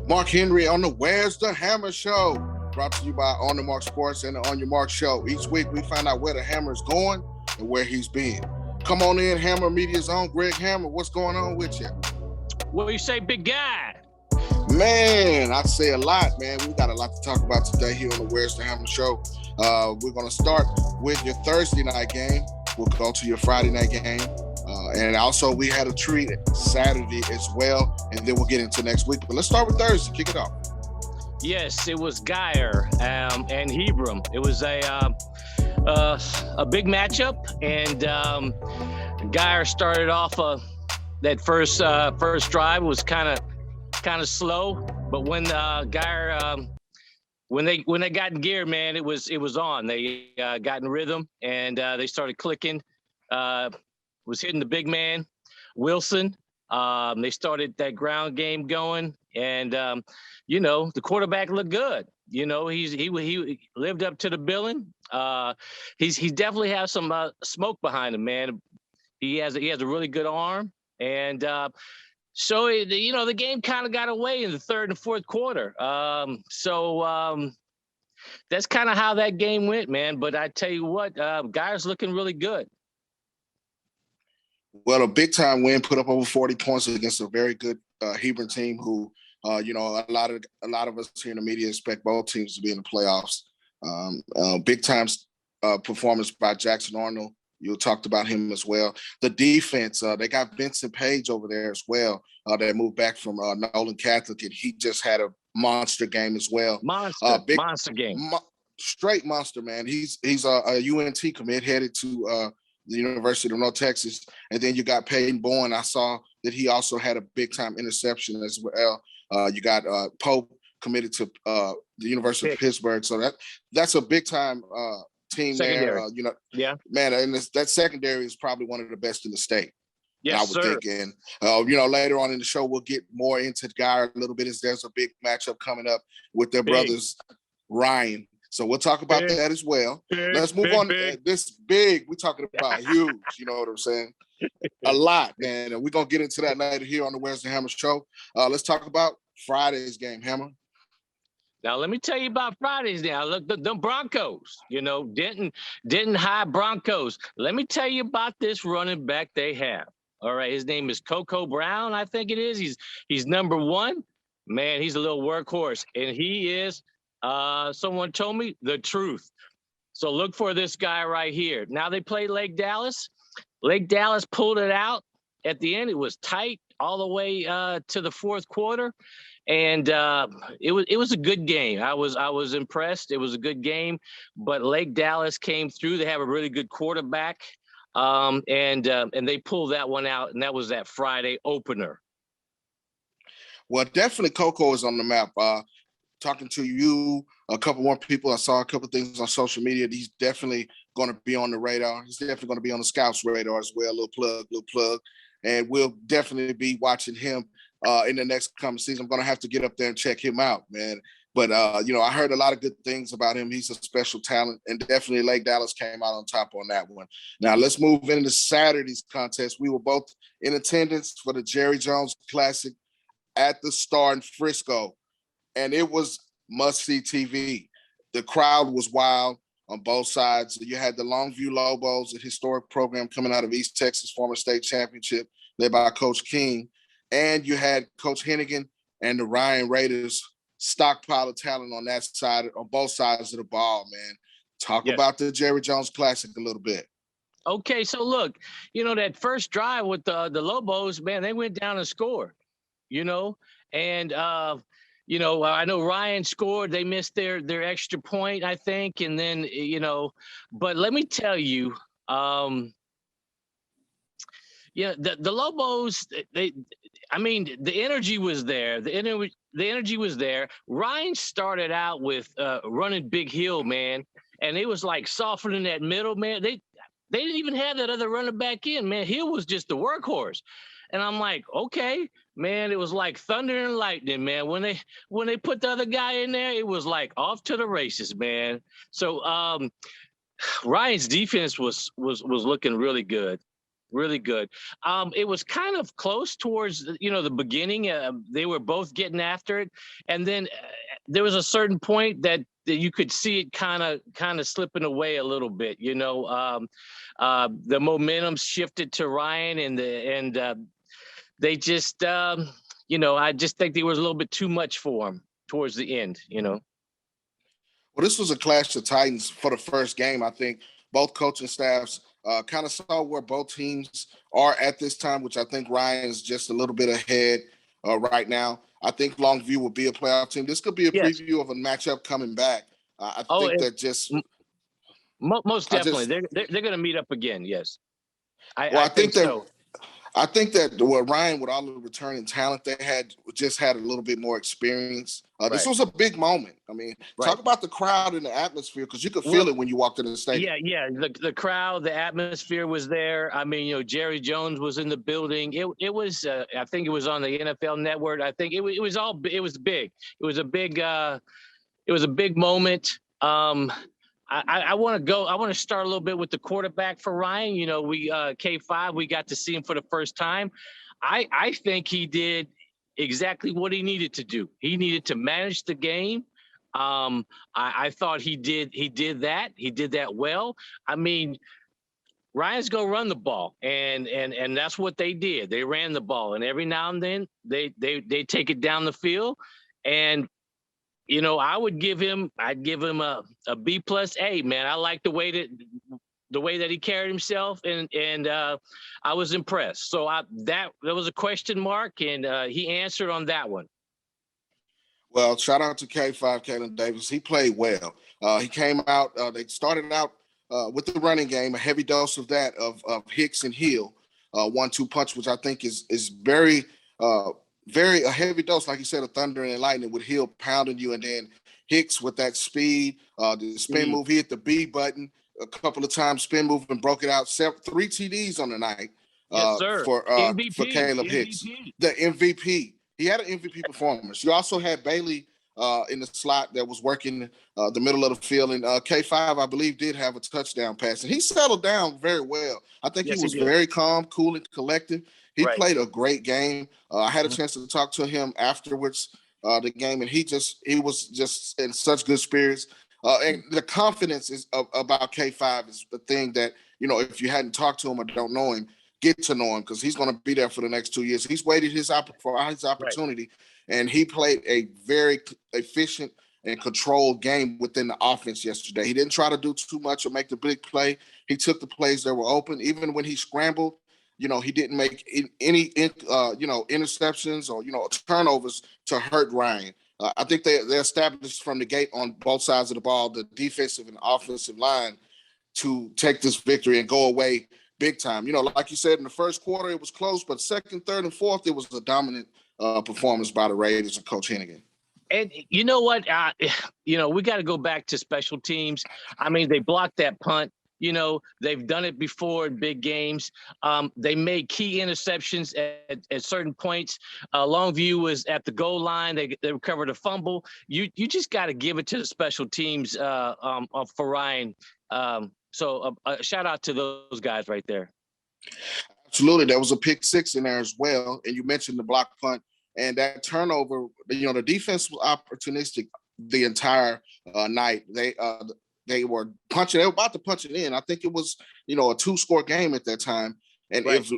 Mark Henry on the Where's the Hammer Show, brought to you by On the Mark Sports and the On Your Mark Show. Each week we find out where the Hammer is going and where he's been. Come on in, Hammer Media's own Greg Hammer. What's going on with you? What do you say, big guy? Man, I say a lot, man. We got a lot to talk about today here on the Where's the Hammer Show. We're going to start with your Thursday night game. We'll go to your Friday night game. And also we had a treat Saturday as well. And then we'll get into next week. But let's start with Thursday. Kick it off. Yes, it was Geyer and Hebron. It was a big matchup. And Geyer started off that first drive was kind of slow. But when Geyer when they got in gear, man, it was on. They got in rhythm and they started clicking. Was hitting the big man, Wilson. They started that ground game going, and the quarterback looked good. He lived up to the billing. He definitely has some smoke behind him, man. He has a really good arm, and so the game kind of got away in the third and fourth quarter. That's kind of how that game went, man. But I tell you what, Geyer's looking really good. Well, a big time win, put up over 40 points against a very good Hebron team who, a lot of us here in the media expect both teams to be in the playoffs. Big time performance by Jackson Arnold. You talked about him as well. The defense, they got Vincent Page over there as well. That moved back from Nolan Catholic, and he just had a monster game as well. Monster game. Straight monster, man. He's a UNT commit headed to the University of North Texas. And then you got Peyton Bowen. I saw that he also had a big-time interception as well. You got Pope committed to the University of Pittsburgh. So that's a big-time team secondary. There. Yeah. Man, and that secondary is probably one of the best in the state. Yes, I would think. And, later on in the show, we'll get more into Geyer a little bit as there's a big matchup coming up with their brothers, Ryan. So we'll talk about that as well. Let's move on. This big, we're talking about huge, you know what I'm saying? A lot, man. And we're going to get into that later here on the Where's the Hammer Show. Let's talk about Friday's game, Hammer. Now, let me tell you about Fridays now. Look, the Broncos, Denton High Broncos. Let me tell you about this running back they have. All right, his name is Coco Brown, I think it is. He's number one. Man, he's a little workhorse, and he is someone told me the truth. So look for this guy right here. Now they play Lake Dallas. Lake Dallas pulled it out at the end. It was tight all the way to the fourth quarter, and it was a good game. I was impressed. It was a good game, but Lake Dallas came through. They have a really good quarterback, and they pulled that one out, and that was that Friday opener. Well, definitely Coco is on the map. Talking to you, a couple more people. I saw a couple things on social media. He's definitely going to be on the radar. He's definitely going to be on the scouts radar as well. Little plug. And we'll definitely be watching him in the next coming season. I'm going to have to get up there and check him out, man. But, I heard a lot of good things about him. He's a special talent, and definitely Lake Dallas came out on top on that one. Now, let's move into Saturday's contest. We were both in attendance for the Jerry Jones Classic at the Star in Frisco. And it was must-see TV. The crowd was wild on both sides. You had the Longview Lobos, a historic program coming out of East Texas, former state championship, led by Coach King. And you had Coach Hennigan and the Ryan Raiders, stockpile of talent on that side, on both sides of the ball, man. Talk about the Jerry Jones Classic a little bit. Okay, so look, that first drive with the Lobos, man, they went down and scored, and I know Ryan scored. They missed their extra point, I think. And then, but let me tell you, the Lobos, the energy was there. The energy was there. Ryan started out with running big hill, man. And it was like softening that middle, man. They didn't even have that other running back in, man. Hill was just the workhorse. And I'm like, okay, man, it was like thunder and lightning, man. When they put the other guy in there, it was like off to the races, man. So Ryan's defense was looking really good. really good. It was kind of close towards, the beginning. They were both getting after it, and then there was a certain point that you could see it kind of slipping away a little bit. The momentum shifted to Ryan, and they just, I just think there was a little bit too much for him towards the end. Well, this was a clash of titans for the first game. I think both coaching staffs kind of saw where both teams are at this time, which I think Ryan's just a little bit ahead right now. I think Longview will be a playoff team. This could be a Yes. preview of a matchup coming back. I think that just most definitely they're going to meet up again. Yes, I think that so. I think that Ryan, with all the returning talent they had, just had a little bit more experience. This was a big moment. I mean, talk about the crowd and the atmosphere, because you could feel it when you walked into the stadium. Yeah. The crowd, the atmosphere was there. I mean, Jerry Jones was in the building. It was, I think it was on the NFL Network. I think it was big. It was a big moment. I want to start a little bit with the quarterback for Ryan. We K5, we got to see him for the first time. I think he did exactly what he needed to do. He needed to manage the game. I thought he did that. He did that well. I mean, Ryan's gonna run the ball, and that's what they did. They ran the ball, and every now and then they take it down the field. And I'd give him a B plus A, man. I like the way that he carried himself, and I was impressed. So that was a question mark, and he answered on that one. Well, shout out to K5, Kalen Davis. He played well. He came out. They started out with the running game, a heavy dose of that of Hicks and Hill, 1-2 punch, which I think is very a heavy dose, like you said, of thunder and lightning, with Hill pounding you, and then Hicks with that speed, the spin move. He hit the B button a couple of times, spin move, and broke it out. 3 TDs on the night for Caleb Hicks, the MVP. He had an MVP performance. You also had Bailey in the slot that was working the middle of the field, and K5, I believe, did have a touchdown pass, and he settled down very well. I think he was very calm, cool, and collected. He played a great game. I had a chance to talk to him afterwards the game, and he was just in such good spirits. And the confidence is about K5 is the thing that, if you hadn't talked to him or don't know him, get to know him, because he's going to be there for the next 2 years. He's waited for his opportunity, and he played a very efficient and controlled game within the offense yesterday. He didn't try to do too much or make the big play. He took the plays that were open. Even when he scrambled, he didn't make any interceptions or, turnovers to hurt Ryan. I think they established from the gate on both sides of the ball, the defensive and offensive line, to take this victory and go away big time. Like you said, in the first quarter, it was close, but second, third, and fourth, it was a dominant performance by the Raiders and Coach Hennigan. And you know what? We got to go back to special teams. I mean, they blocked that punt. They've done it before in big games. They made key interceptions at certain points. Longview was at the goal line. They recovered a fumble. You just got to give it to the special teams for Ryan. So a shout out to those guys right there. Absolutely. There was a pick six in there as well. And you mentioned the block punt and that turnover. The defense was opportunistic the entire night. They were punching. They were about to punch it in. I think it was, a 2-score game at that time. And if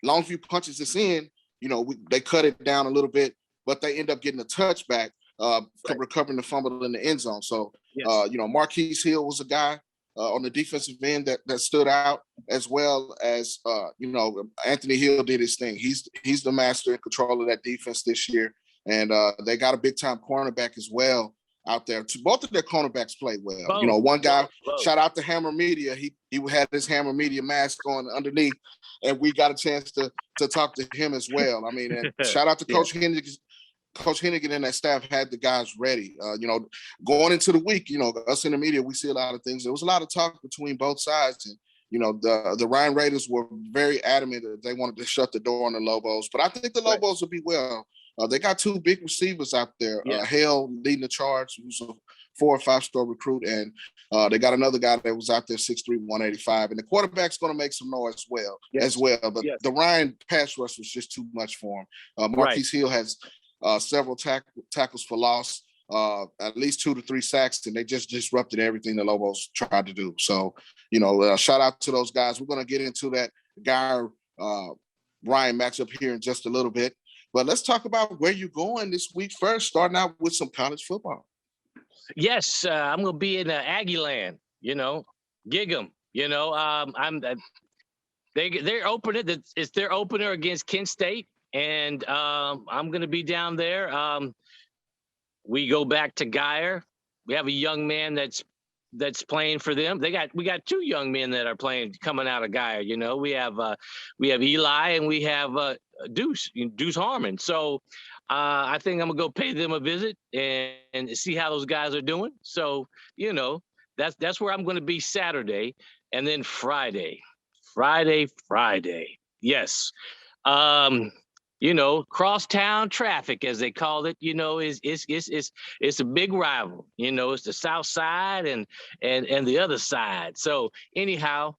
Longview punches this in, they cut it down a little bit, but they end up getting a touchback, recovering the fumble in the end zone. So, Marquise Hill was a guy on the defensive end that stood out, as well as, Anthony Hill did his thing. He's the master in control of that defense this year. And they got a big-time cornerback as well out there. Both of their cornerbacks played well. One guy, shout out to Hammer Media. He had his Hammer Media mask on underneath, and we got a chance to talk to him as well. I mean, and shout out to Coach Hennigan. Coach Hennigan and that staff had the guys ready. Going into the week, us in the media, we see a lot of things. There was a lot of talk between both sides, and the Ryan Raiders were very adamant that they wanted to shut the door on the Lobos. But I think the Lobos will be well. They got 2 big receivers out there. Hale leading the charge, who's a 4 or 5-star recruit, and they got another guy that was out there 6'3", 185, and the quarterback's going to make some noise as well. But the Ryan pass rush was just too much for him. Marquise Hill has several tackles for loss, at least 2 to 3 sacks, and they just disrupted everything the Lobos tried to do. So, shout out to those guys. We're going to get into that guy Ryan matchup here in just a little bit. But let's talk about where you're going this week first, starting out with some college football. Yes, I'm going to be in Aggie land, gig 'em, they're opening. It's their opener against Kent State, and I'm going to be down there. We go back to Geyer. We have a young man that's playing for them. We got 2 young men that are playing coming out of Geyer. We have Eli and we have Deuce Harmon. So I think I'm gonna go pay them a visit and see how those guys are doing. So that's where I'm going to be Saturday, and then Friday. Yes. Crosstown traffic, as they call it, it's a big rival. It's the South Side and the other side. So anyhow,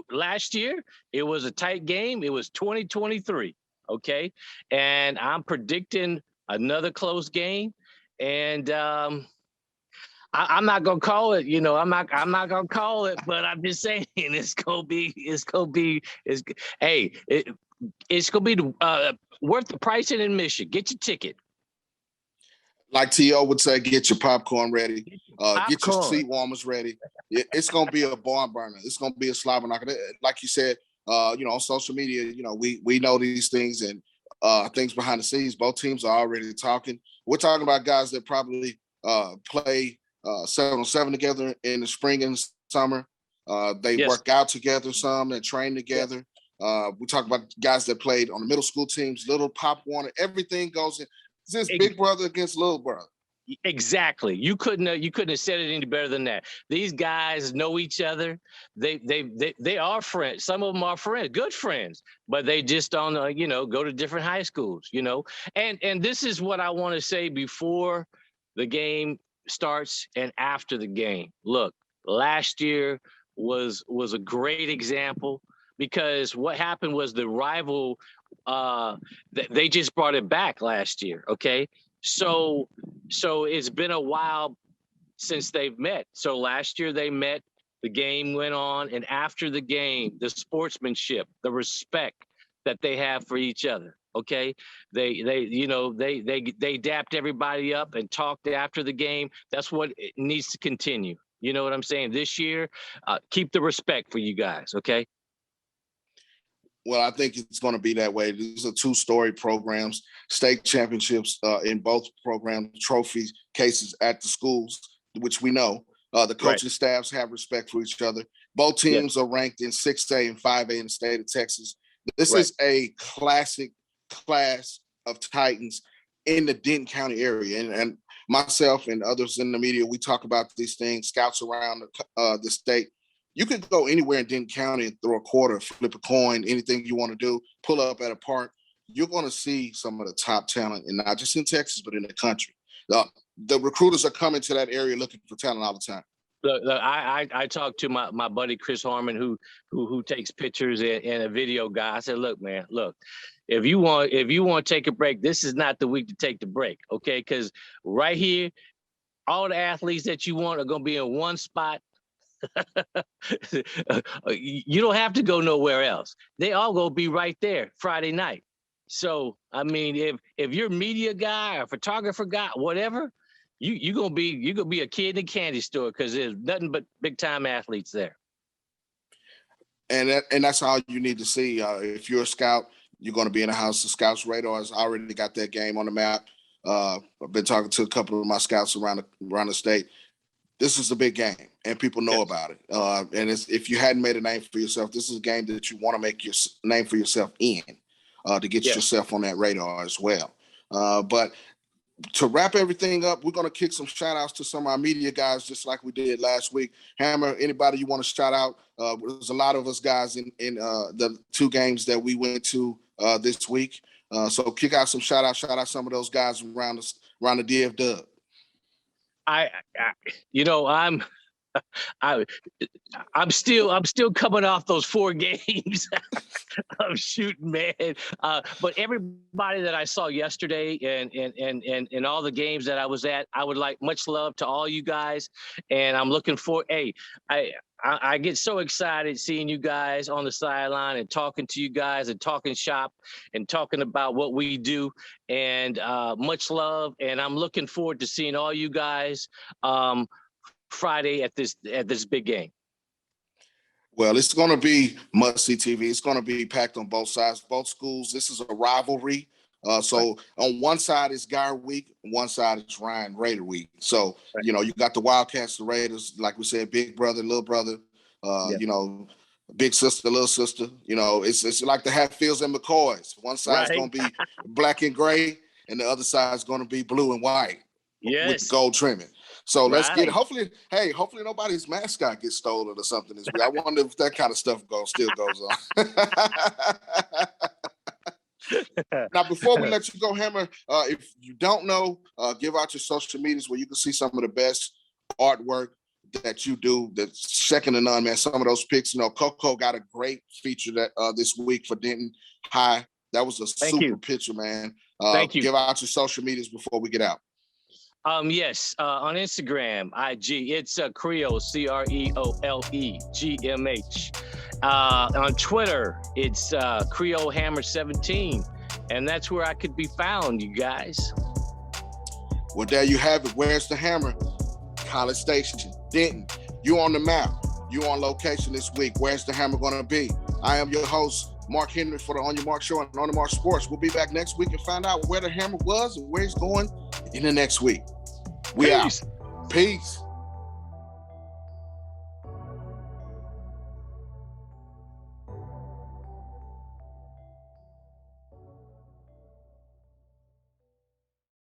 last year it was a tight game. It was 20-23. Okay, and I'm predicting another close game, and I'm not gonna call it, I'm not gonna call it, but I'm just saying it's gonna be worth the price in admission. Get your ticket. Like T.O. would say, get your popcorn ready. Get your seat warmers ready. It's gonna be a barn burner. It's gonna be a slobber knocker. Like you said, on social media, we know these things and things behind the scenes. Both teams are already talking. We're talking about guys that probably play 7-on-7 together in the spring and summer. They work out together some and train together. We talk about guys that played on the middle school teams, Little Pop Warner. Everything goes in. It's just big brother against little brother. Exactly. You couldn't have said it any better than that. These guys know each other. They are friends. Some of them are friends, good friends, but they just don't go to different high schools. And this is what I want to say before the game starts and after the game. Look, last year was a great example, because what happened was the rival, they just brought it back last year. Okay. So it's been a while since they've met. So last year they met, the game went on, and after the game, the sportsmanship, the respect that they have for each other. Okay. They dapped everybody up and talked after the game. That's what it needs to continue. You know what I'm saying? This year, keep the respect for you guys. Okay. Well, I think it's going to be that way. These are 2-story programs, state championships in both programs, trophy cases at the schools, which we know. The coaching staffs have respect for each other. Both teams are ranked in 6A and 5A in the state of Texas. This is a classic class of Titans in the Denton County area. And myself and others in the media, we talk about these things, scouts around the state. You could go anywhere in Denton County and throw a quarter, flip a coin, anything you want to do, pull up at a park. You're going to see some of the top talent, and not just in Texas, but in the country. The recruiters are coming to that area looking for talent all the time. Look, I talked to my buddy Chris Harmon, who takes pictures and a video guy. I said, look, man, if you want to take a break, this is not the week to take the break, okay? Because right here, all the athletes that you want are going to be in one spot. You don't have to go nowhere else. They all gonna be right there Friday night. So I mean, if you're a media guy or photographer guy, whatever, you're gonna be a kid in a candy store, because there's nothing but big time athletes there. And that's all you need to see. If you're a scout, you're going to be in the house. The Scouts Radar has already got that game on the map. I've been talking to a couple of my scouts around the state. This is a big game, and people know about it. And if you hadn't made a name for yourself, this is a game that you want to make your name for yourself in, to get yourself on that radar as well. But to wrap everything up, we're going to kick some shout outs to some of our media guys, just like we did last week. Hammer, anybody you want to shout out? There's a lot of us guys in the 2 games that we went to this week. So kick out some shout out some of those guys around the DF Dub. you know, I, I'm still coming off those 4 games of shooting, man. But everybody that I saw yesterday and all the games that I was at, I would like much love to all you guys. And I'm looking for, hey, I get so excited seeing you guys on the sideline and talking to you guys and talking shop and talking about what we do, and much love. And I'm looking forward to seeing all you guys Friday at this big game. Well, it's going to be must-see TV. It's going to be packed on both sides, both schools. This is a rivalry. So on one side is Guyer week, one side is Ryan Raider week. So, you know, you got the Wildcats, the Raiders, like we said, big brother, little brother, you know, big sister, little sister. You know, it's like the Hatfields and McCoys. One side's going to be black and gray, and the other side's going to be blue and white with gold trimming. So let's get it. Hopefully nobody's mascot gets stolen or something this week. I wonder if that kind of stuff still goes on. Now, before we let you go, Hammer, if you don't know, give out your social medias where you can see some of the best artwork that you do. That's second to none, man. Some of those pics, you know, Coco got a great feature that this week for Denton High. That was a super picture, man. Thank you. Give out your social medias before we get out. Yes, on Instagram, IG, it's Creole, CREOLE GMH. On Twitter, it's Creole Hammer 17, and that's where I could be found, you guys. Well, there you have it. Where's the Hammer? College Station, Denton. You on the map. You on location this week. Where's the Hammer going to be? I am your host, Mark Henry, for the On Your Mark Show and On the Mark Sports. We'll be back next week and find out where the Hammer was and where he's going in the next week. We out. Peace.